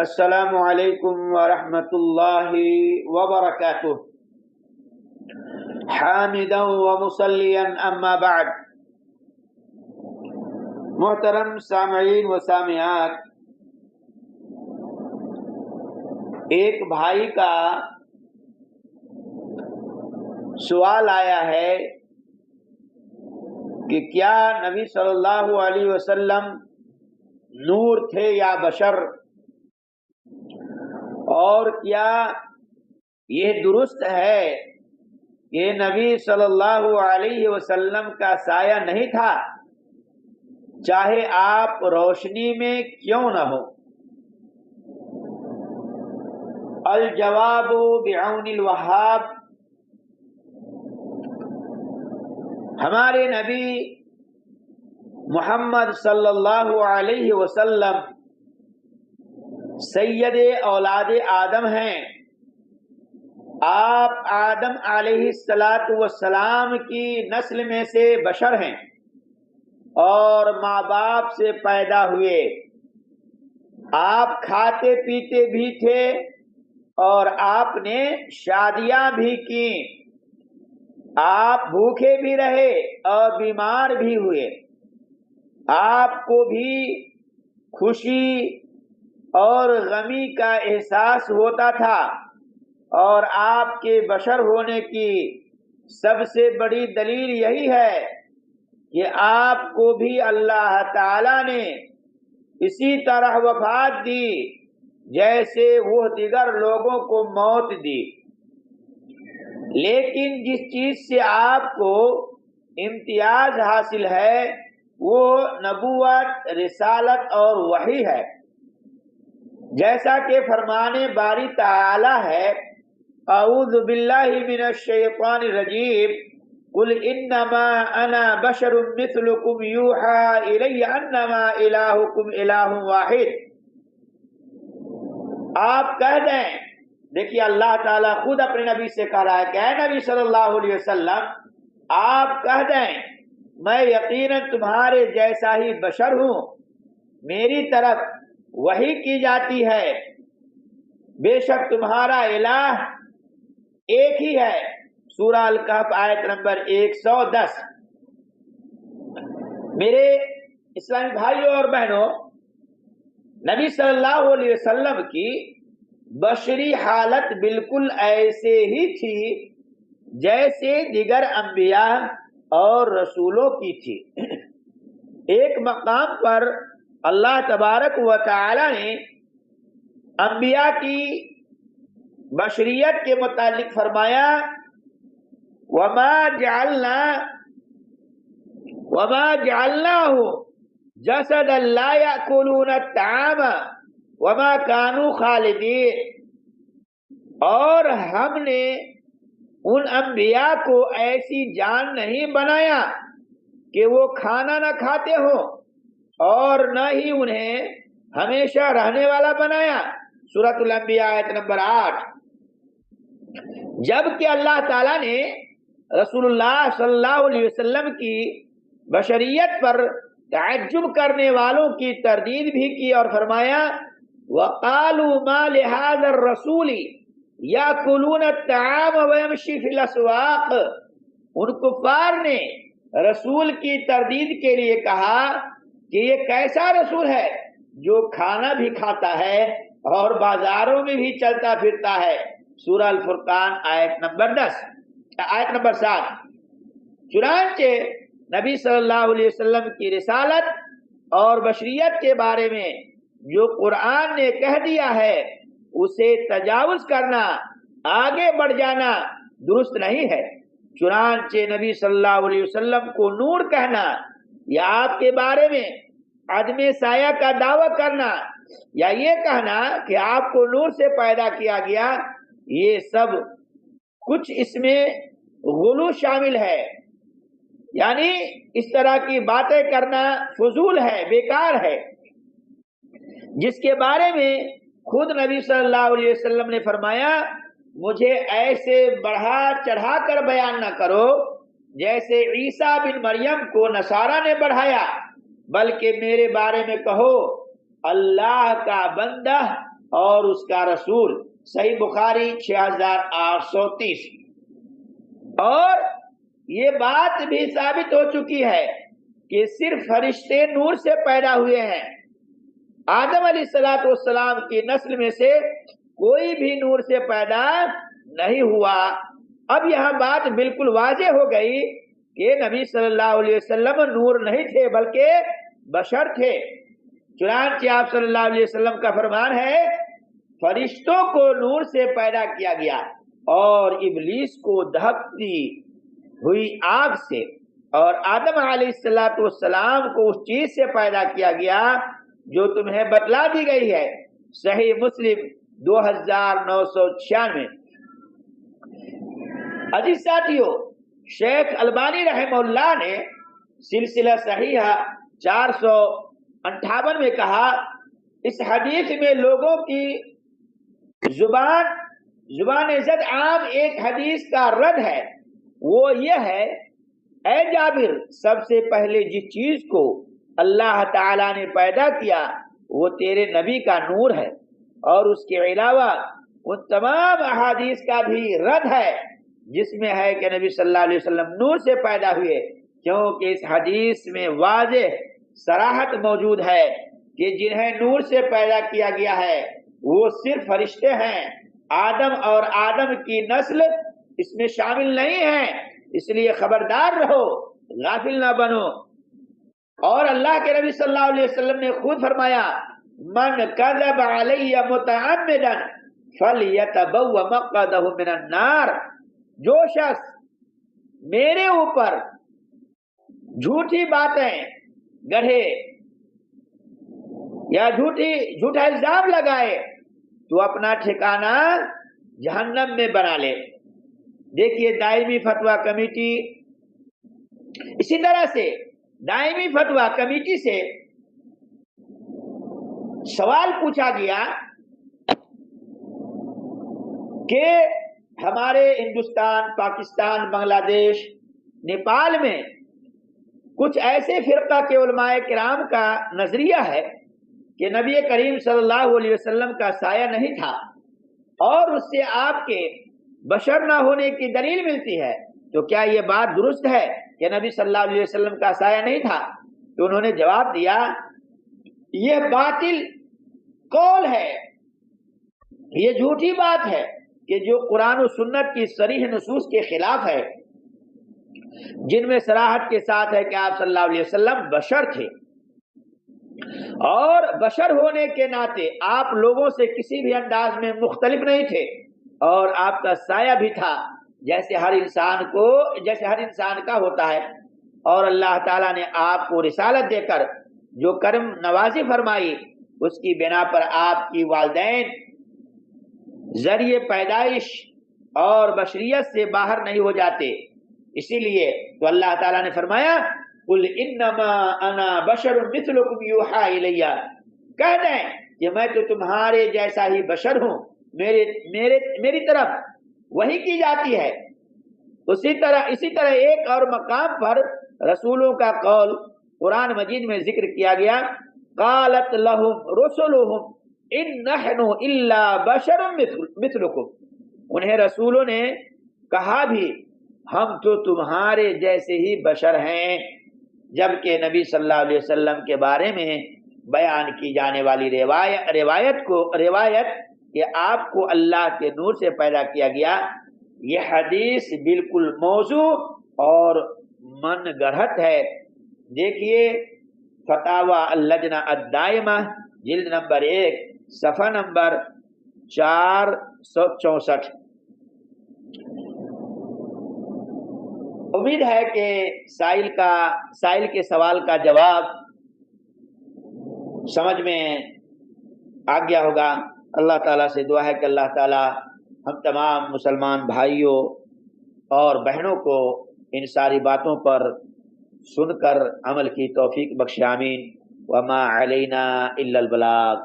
السلام علیکم ورحمۃ اللہ وبرکاتہ۔ حامدا ومصلیا اما بعد۔ محترم سامعین و سامعات، ایک بھائی کا سوال آیا ہے کہ کیا نبی صلی اللہ علیہ وسلم نور تھے یا بشر، اور کیا یہ درست ہے کہ نبی صلی اللہ علیہ وسلم کا سایہ نہیں تھا چاہے آپ روشنی میں کیوں نہ ہو؟ الجواب بعون الوہاب۔ ہمارے نبی محمد صلی اللہ علیہ وسلم سید اولاد آدم ہیں۔ آپ آدم علیہ السلام کی نسل میں سے بشر ہیں اور ماں باپ سے پیدا ہوئے۔ آپ کھاتے پیتے بھی تھے اور آپ نے شادیاں بھی کی۔ آپ بھوکے بھی رہے اور بیمار بھی ہوئے۔ آپ کو بھی خوشی اور غمی کا احساس ہوتا تھا، اور آپ کے بشر ہونے کی سب سے بڑی دلیل یہی ہے کہ آپ کو بھی اللہ تعالی نے اسی طرح وفات دی جیسے وہ دیگر لوگوں کو موت دی۔ لیکن جس چیز سے آپ کو امتیاز حاصل ہے وہ نبوت، رسالت اور وحی ہے، جیسا کہ فرمان باری تعالی ہے: اعوذ باللہ من الشیطان الرجیم، قل انما انا بشر مثلکم یوحی الی انما الہکم الہ واحد۔ آپ کہہ دیں، دیکھیے اللہ تعالیٰ خود اپنے نبی سے کہہ رہا ہے کہ اے نبی صلی اللہ علیہ وسلم، آپ کہہ دیں میں یقیناً تمہارے جیسا ہی بشر ہوں، میری طرف وحی کی جاتی ہے، بے شک تمہارا الہ ایک ہی ہے۔ سورہ الکہف آیت نمبر 110۔ میرے اسلامی بھائیوں اور بہنوں، نبی صلی اللہ علیہ وسلم کی بشری حالت بالکل ایسے ہی تھی جیسے دیگر انبیاء اور رسولوں کی تھی۔ ایک مقام پر اللہ تبارک و تعالی نے انبیاء کی بشریت کے متعلق فرمایا: وما جعلناه جسدا لا يأكلون الطعام وما كانوا خالدين۔ اور ہم نے ان انبیاء کو ایسی جان نہیں بنایا کہ وہ کھانا نہ کھاتے ہوں، اور نہ ہی انہیں ہمیشہ رہنے والا بنایا۔ سورۃ الانبیاء آیت نمبر 8۔ جبکہ اللہ تعالیٰ نے رسول اللہ صلی اللہ علیہ وسلم کی بشریت پر تعجب کرنے والوں کی تردید بھی کی اور فرمایا: وَقَالُوا مَا لِهَذَا الرَّسُولِ يَأْكُلُونَ الطَّعَامَ وَيَمْشِي فِي الْأَسْوَاقِ۔ ان کفار نے رسول کی تردید کے لیے کہا کہ یہ کیسا رسول ہے جو کھانا بھی کھاتا ہے اور بازاروں میں بھی چلتا پھرتا ہے۔ سورہ الفرقان آیت نمبر 7۔ چنانچہ نبی صلی اللہ علیہ وسلم کی رسالت اور بشریت کے بارے میں جو قرآن نے کہہ دیا ہے اسے تجاوز کرنا، آگے بڑھ جانا درست نہیں ہے۔ چنانچہ نبی صلی اللہ علیہ وسلم کو نور کہنا یا آپ کے بارے میں عدم سایہ کا دعویٰ کرنا یا یہ کہنا کہ آپ کو نور سے پیدا کیا گیا، یہ سب کچھ اس میں غلو شامل ہے۔ یعنی اس طرح کی باتیں کرنا فضول ہے، بیکار ہے، جس کے بارے میں خود نبی صلی اللہ علیہ وسلم نے فرمایا: مجھے ایسے بڑھا چڑھا کر بیان نہ کرو جیسے عیسیٰ بن مریم کو نصارہ نے بڑھایا، بلکہ میرے بارے میں کہو اللہ کا بندہ اور اس کا رسول، صحیح بخاری 6830۔ اور یہ بات بھی ثابت ہو چکی ہے کہ صرف فرشتے نور سے پیدا ہوئے ہیں، آدم علیہ السلام کی نسل میں سے کوئی بھی نور سے پیدا نہیں ہوا۔ اب یہاں بات بالکل واضح ہو گئی کہ نبی صلی اللہ علیہ وسلم نور نہیں تھے بلکہ بشر تھے۔ چنانچہ آپ صلی اللہ علیہ وسلم کا فرمان ہے، فرشتوں کو نور سے پیدا کیا گیا اور ابلیس کو دہکتی ہوئی آگ سے، اور آدم علیہ السلام کو اس چیز سے پیدا کیا گیا جو تمہیں بتلا دی گئی ہے۔ صحیح مسلم 2996۔ عزیز ساتھیو، شیخ البانی رحمہ اللہ نے سلسلہ صحیحہ 458 میں کہا، اس حدیث میں لوگوں کی زبان زد عام ایک حدیث کا رد ہے، وہ یہ ہے، اے جابر، سب سے پہلے جس چیز کو اللہ تعالیٰ نے پیدا کیا وہ تیرے نبی کا نور ہے، اور اس کے علاوہ ان تمام احادیث کا بھی رد ہے جس میں ہے کہ نبی صلی اللہ علیہ وسلم نور سے پیدا ہوئے، کیونکہ اس حدیث میں واضح صراحت موجود ہے کہ جنہیں نور سے پیدا کیا گیا ہے وہ صرف فرشتے ہیں، آدم اور آدم کی نسل اس میں شامل نہیں ہیں، اس لیے خبردار رہو، غافل نہ بنو۔ اور اللہ کے نبی صلی اللہ علیہ وسلم نے خود فرمایا، من کذب علی متعمدا فلیتبوأ مقعدہ من النار، جو شخص میرے اوپر جھوٹی باتیں گڑھے یا جھوٹا الزام لگائے تو اپنا ٹھکانہ جہنم میں بنا لے۔ دیکھیے دائمی فتویٰ کمیٹی، اسی طرح سے دائمی فتویٰ کمیٹی سے سوال پوچھا گیا کہ ہمارے ہندوستان، پاکستان، بنگلہ دیش، نیپال میں کچھ ایسے فرقہ کے علماء کرام کا نظریہ ہے کہ نبی کریم صلی اللہ علیہ وسلم کا سایہ نہیں تھا، اور اس سے آپ کے بشر نہ ہونے کی دلیل ملتی ہے، تو کیا یہ بات درست ہے کہ نبی صلی اللہ علیہ وسلم کا سایہ نہیں تھا؟ تو انہوں نے جواب دیا، یہ باطل قول ہے، یہ جھوٹی بات ہے کہ جو قرآن و سنت کی صریح نصوص کے خلاف ہے، جن میں صراحت کے ساتھ ہے کہ آپ صلی اللہ علیہ وسلم بشر تھے، اور بشر ہونے کے ناطے آپ لوگوں سے کسی بھی انداز میں مختلف نہیں تھے، اور آپ کا سایہ بھی تھا جیسے ہر انسان کا ہوتا ہے، اور اللہ تعالیٰ نے آپ کو رسالت دے کر جو کرم نوازی فرمائی، اس کی بنا پر آپ کی والدین ذریعے پیدائش اور بشریت سے باہر نہیں ہو جاتے۔ اسی لیے تو اللہ تعالیٰ نے فرمایا، قل انما انا بشر مثلکم یوحی الی، کہہ دیں کہ میں تو تمہارے جیسا ہی بشر ہوں، میری طرف وحی کی جاتی ہے۔ اسی طرح ایک اور مقام پر رسولوں کا قول قرآن مجید میں ذکر کیا گیا، قالت لهم رسلهم ان نحن الا بشر مثلکم، انہیں رسولوں نے کہا بھی ہم تو تمہارے جیسے ہی بشر ہیں، جبکہ نبی صلی اللہ علیہ وسلم کے بارے میں بیان کی جانے والی روایت کہ آپ کو اللہ کے نور سے پیدا کیا گیا، یہ حدیث بالکل موضوع اور من گڑھت ہے۔ دیکھیے فتاوی اللجنہ الدائمہ جلد نمبر 1 صفحہ نمبر 464۔ امید ہے کہ سائل کے سوال کا جواب سمجھ میں آ گیا ہوگا۔ اللہ تعالیٰ سے دعا ہے کہ اللہ تعالیٰ ہم تمام مسلمان بھائیوں اور بہنوں کو ان ساری باتوں پر سن کر عمل کی توفیق بخشے، آمین۔ وما علینا الا البلاغ۔